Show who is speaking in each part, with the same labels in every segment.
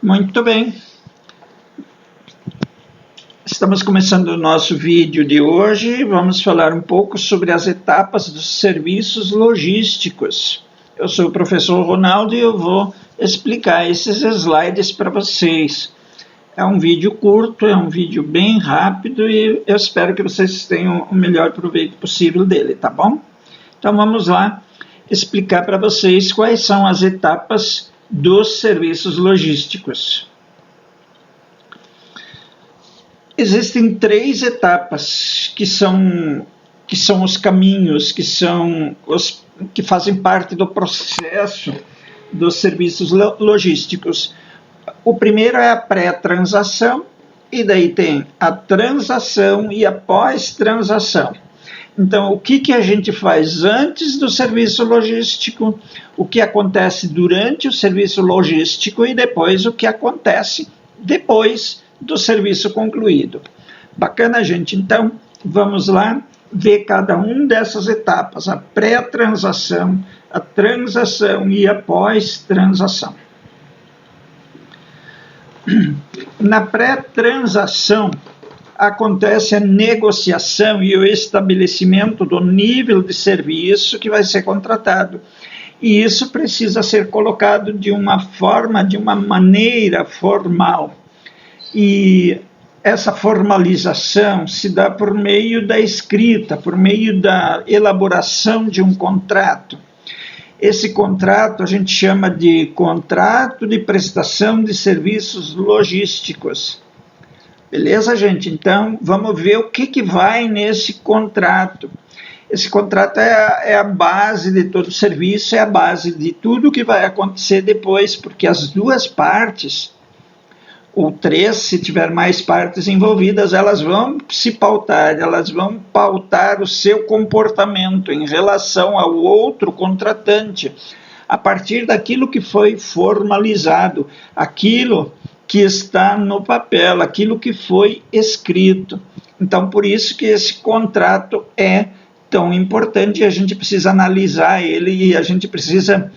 Speaker 1: Muito bem. Estamos começando o nosso vídeo de hoje. Vamos falar um pouco sobre as etapas dos serviços logísticos. Eu sou o professor Ronaldo e eu vou explicar esses slides para vocês. É um vídeo curto, é um vídeo bem rápido e eu espero que vocês tenham o melhor proveito possível dele, tá bom? Então vamos lá explicar para vocês quais são as etapas dos serviços logísticos. Existem três etapas que são os caminhos, que fazem parte do processo dos serviços logísticos. O primeiro é a pré-transação, e daí tem a transação e a pós-transação. Então, o que a gente faz antes do serviço logístico, o que acontece durante o serviço logístico e depois o que acontece depois do serviço concluído. Bacana, gente? Então, vamos lá ver cada uma dessas etapas, a pré-transação, a transação e a pós-transação. Na pré-transação, acontece a negociação e o estabelecimento do nível de serviço que vai ser contratado. E isso precisa ser colocado de uma forma, de uma maneira formal. E essa formalização se dá por meio da escrita, por meio da elaboração de um contrato. Esse contrato a gente chama de contrato de prestação de serviços logísticos. Beleza, gente? Então, vamos ver o que vai nesse contrato. Esse contrato é a base de todo o serviço, é a base de tudo que vai acontecer depois, porque as duas partes, ou três, se tiver mais partes envolvidas, elas vão se pautar, elas vão pautar o seu comportamento em relação ao outro contratante, a partir daquilo que foi formalizado, aquilo que está no papel, aquilo que foi escrito. Então, por isso que esse contrato é tão importante, a gente precisa analisar ele e a gente precisa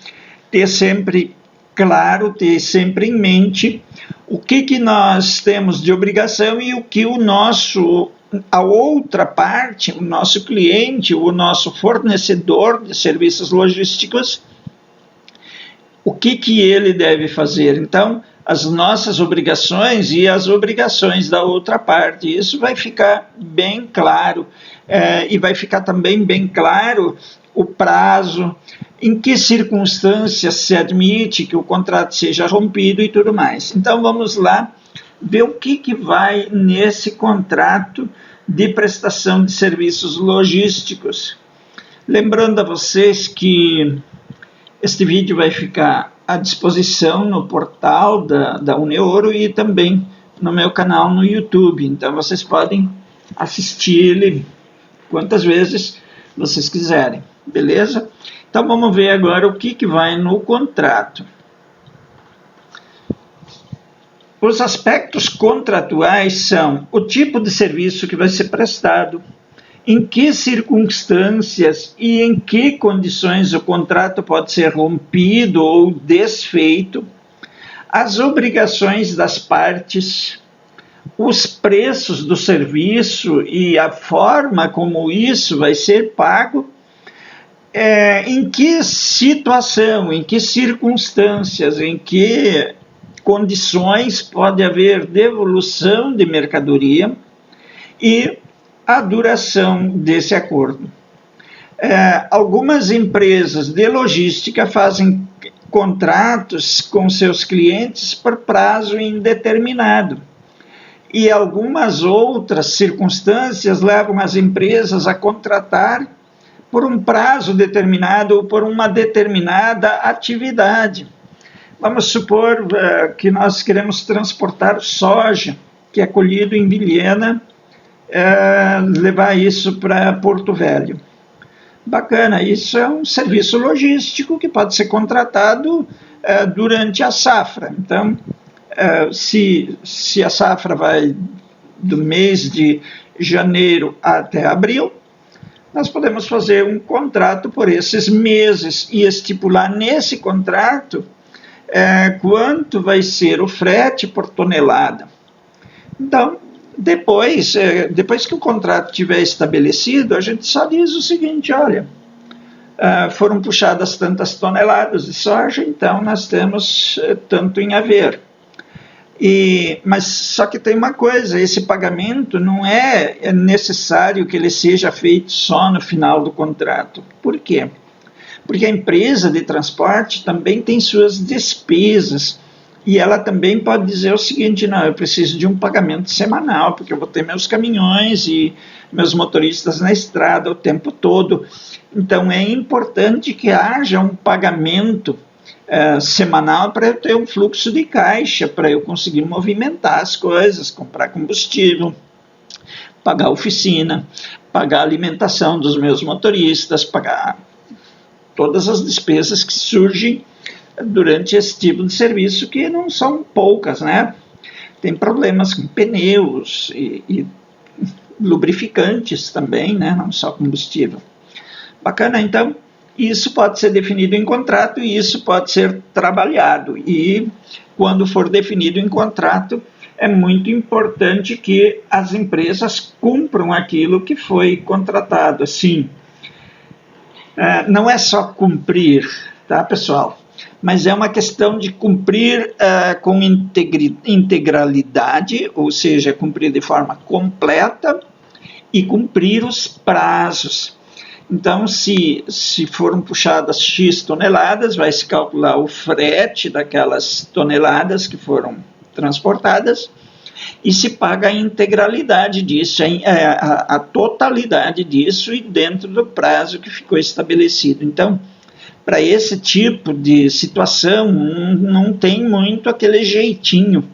Speaker 1: ter sempre claro, ter sempre em mente o que nós temos de obrigação e o que a outra parte, o nosso cliente, o nosso fornecedor de serviços logísticos, o que ele deve fazer. Então, as nossas obrigações e as obrigações da outra parte. Isso vai ficar bem claro e vai ficar também bem claro o prazo, em que circunstâncias se admite que o contrato seja rompido e tudo mais. Então vamos lá ver o que vai nesse contrato de prestação de serviços logísticos. Lembrando a vocês que este vídeo vai ficar à disposição no portal da Uneoro e também no meu canal no YouTube. Então vocês podem assistir ele quantas vezes vocês quiserem, beleza? Então vamos ver agora o que vai no contrato. Os aspectos contratuais são o tipo de serviço que vai ser prestado, em que circunstâncias e em que condições o contrato pode ser rompido ou desfeito, as obrigações das partes, os preços do serviço e a forma como isso vai ser pago, em que situação, em que circunstâncias, em que condições pode haver devolução de mercadoria e a duração desse acordo. Algumas empresas de logística fazem contratos com seus clientes por prazo indeterminado. E algumas outras circunstâncias levam as empresas a contratar por um prazo determinado ou por uma determinada atividade. Vamos supor que nós queremos transportar soja, que é colhido em Vilhena, levar isso para Porto Velho. Bacana, isso é um serviço logístico que pode ser contratado durante a safra. Então, se a safra vai do mês de janeiro até abril, nós podemos fazer um contrato por esses meses e estipular nesse contrato quanto vai ser o frete por tonelada. Então, depois que o contrato estiver estabelecido, a gente só diz o seguinte: olha, foram puxadas tantas toneladas de soja, então nós temos tanto em haver. Mas só que tem uma coisa: esse pagamento não é necessário que ele seja feito só no final do contrato. Por quê? Porque a empresa de transporte também tem suas despesas, e ela também pode dizer o seguinte: não, eu preciso de um pagamento semanal, porque eu vou ter meus caminhões e meus motoristas na estrada o tempo todo. Então é importante que haja um pagamento semanal para eu ter um fluxo de caixa, para eu conseguir movimentar as coisas, comprar combustível, pagar a oficina, pagar a alimentação dos meus motoristas, pagar todas as despesas que surgem durante esse tipo de serviço, que não são poucas, né? Tem problemas com pneus e lubrificantes também, né? Não só combustível. Bacana, então, isso pode ser definido em contrato e isso pode ser trabalhado. E quando for definido em contrato, é muito importante que as empresas cumpram aquilo que foi contratado. Assim, não é só cumprir, tá, pessoal? Mas é uma questão de cumprir com integralidade, ou seja, cumprir de forma completa e cumprir os prazos. Então, se foram puxadas X toneladas, vai se calcular o frete daquelas toneladas que foram transportadas e se paga a integralidade disso, a totalidade disso e dentro do prazo que ficou estabelecido. Então, para esse tipo de situação, não tem muito aquele jeitinho.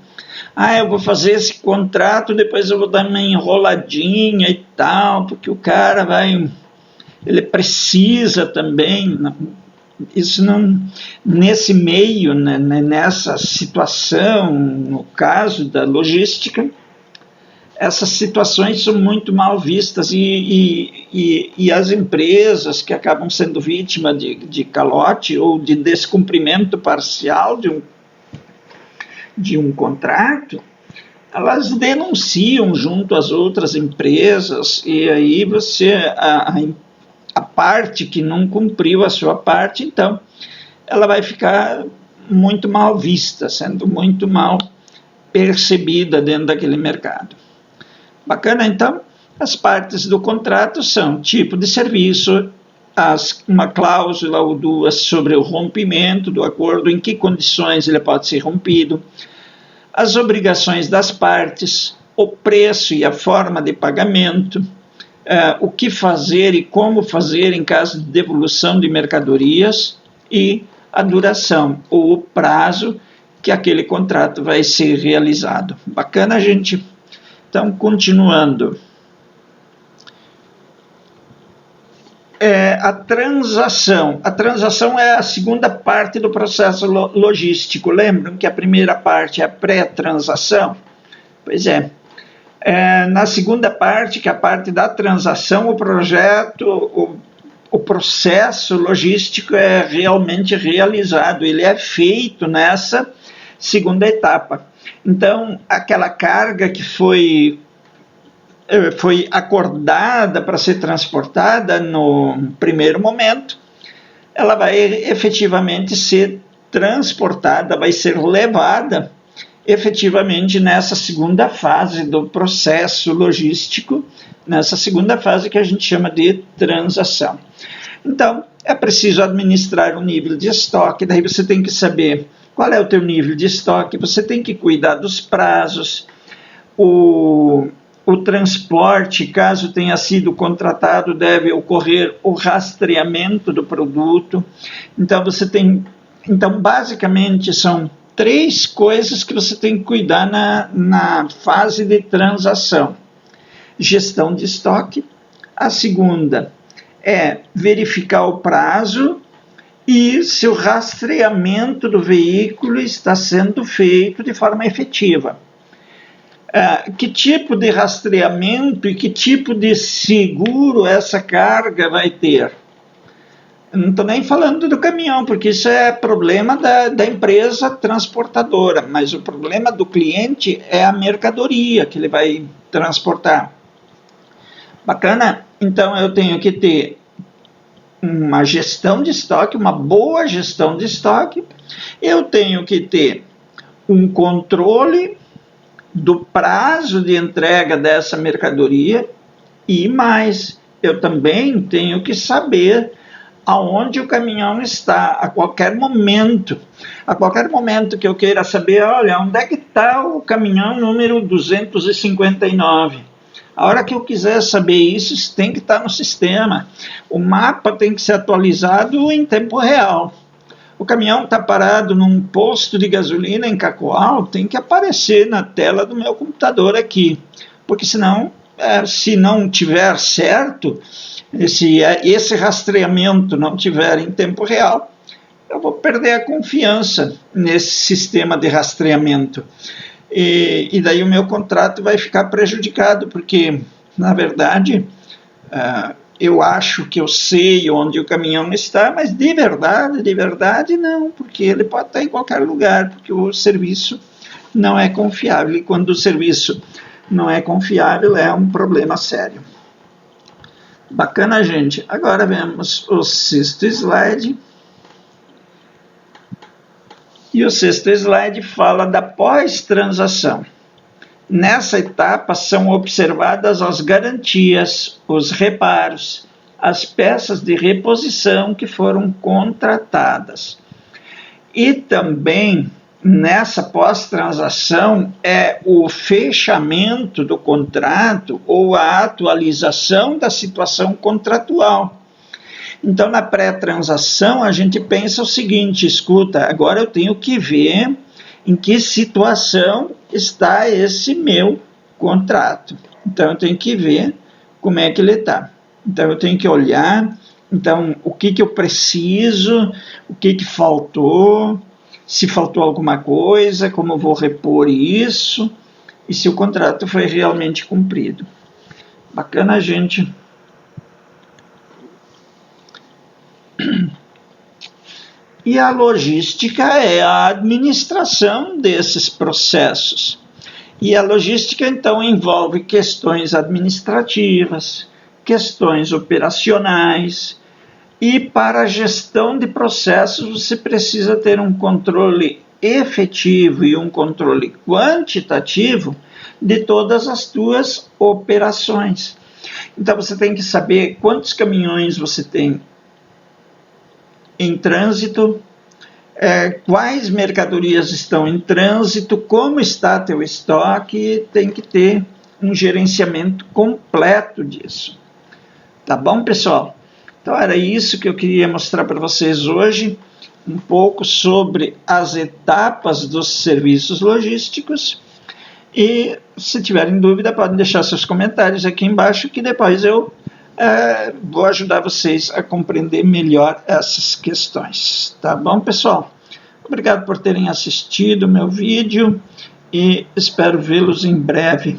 Speaker 1: Eu vou fazer esse contrato, depois eu vou dar uma enroladinha e tal, porque o cara ele precisa também. Isso não, nesse meio, né, nessa situação, no caso da logística, essas situações são muito mal vistas e as empresas que acabam sendo vítimas de calote ou de descumprimento parcial de um contrato, elas denunciam junto às outras empresas, e aí a parte que não cumpriu a sua parte, então ela vai ficar muito mal vista, sendo muito mal percebida dentro daquele mercado. Bacana, então, as partes do contrato são tipo de serviço, uma cláusula ou duas sobre o rompimento do acordo, em que condições ele pode ser rompido, as obrigações das partes, o preço e a forma de pagamento, o que fazer e como fazer em caso de devolução de mercadorias e a duração ou o prazo que aquele contrato vai ser realizado. Bacana, gente? Então, continuando. A transação. A transação é a segunda parte do processo logístico. Lembram que a primeira parte é a pré-transação? Pois é. Na segunda parte, que é a parte da transação, o processo logístico é realmente realizado. Ele é feito nessa segunda etapa. Então, aquela carga que foi acordada para ser transportada no primeiro momento, ela vai efetivamente ser transportada, vai ser levada efetivamente nessa segunda fase do processo logístico, nessa segunda fase que a gente chama de transação. Então, é preciso administrar o nível de estoque, daí você tem que saber qual é o teu nível de estoque, você tem que cuidar dos prazos, o transporte, caso tenha sido contratado, deve ocorrer o rastreamento do produto. Então, basicamente, são 3 coisas que você tem que cuidar na fase de transação. Gestão de estoque. A segunda é verificar o prazo e se o rastreamento do veículo está sendo feito de forma efetiva. Que tipo de rastreamento e que tipo de seguro essa carga vai ter? Eu não estou nem falando do caminhão, porque isso é problema da empresa transportadora, mas o problema do cliente é a mercadoria que ele vai transportar. Bacana? Então eu tenho que ter uma gestão de estoque, uma boa gestão de estoque. Eu tenho que ter um controle do prazo de entrega dessa mercadoria e mais, eu também tenho que saber aonde o caminhão está a qualquer momento. A qualquer momento que eu queira saber, olha, onde é que está o caminhão número 259? A hora que eu quiser saber isso tem que estar no sistema. O mapa tem que ser atualizado em tempo real. O caminhão está parado num posto de gasolina em Cacoal, tem que aparecer na tela do meu computador aqui. Porque senão, se não tiver certo, esse rastreamento não tiver em tempo real, eu vou perder a confiança nesse sistema de rastreamento. E daí o meu contrato vai ficar prejudicado, porque, na verdade, eu acho que eu sei onde o caminhão está, mas de verdade não, porque ele pode estar em qualquer lugar, porque o serviço não é confiável. E quando o serviço não é confiável, é um problema sério. Bacana, gente. Agora vemos o sexto slide. E o sexto slide fala da pós-transação. Nessa etapa são observadas as garantias, os reparos, as peças de reposição que foram contratadas. E também nessa pós-transação é o fechamento do contrato ou a atualização da situação contratual. Então, na pré-transação, a gente pensa o seguinte, escuta, agora eu tenho que ver em que situação está esse meu contrato. Então, eu tenho que ver como é que ele está. Então, eu tenho que olhar, então, o que eu preciso, o que faltou, se faltou alguma coisa, como eu vou repor isso, e se o contrato foi realmente cumprido. Bacana, gente. E a logística é a administração desses processos. E a logística, então, envolve questões administrativas, questões operacionais, e para a gestão de processos você precisa ter um controle efetivo e um controle quantitativo de todas as tuas operações. Então, você tem que saber quantos caminhões você tem em trânsito, quais mercadorias estão em trânsito, como está teu estoque, tem que ter um gerenciamento completo disso. Tá bom, pessoal? Então era isso que eu queria mostrar para vocês hoje, um pouco sobre as etapas dos serviços logísticos. E se tiverem dúvida, podem deixar seus comentários aqui embaixo, que depois eu vou ajudar vocês a compreender melhor essas questões. Tá bom, pessoal? Obrigado por terem assistido o meu vídeo e espero vê-los em breve.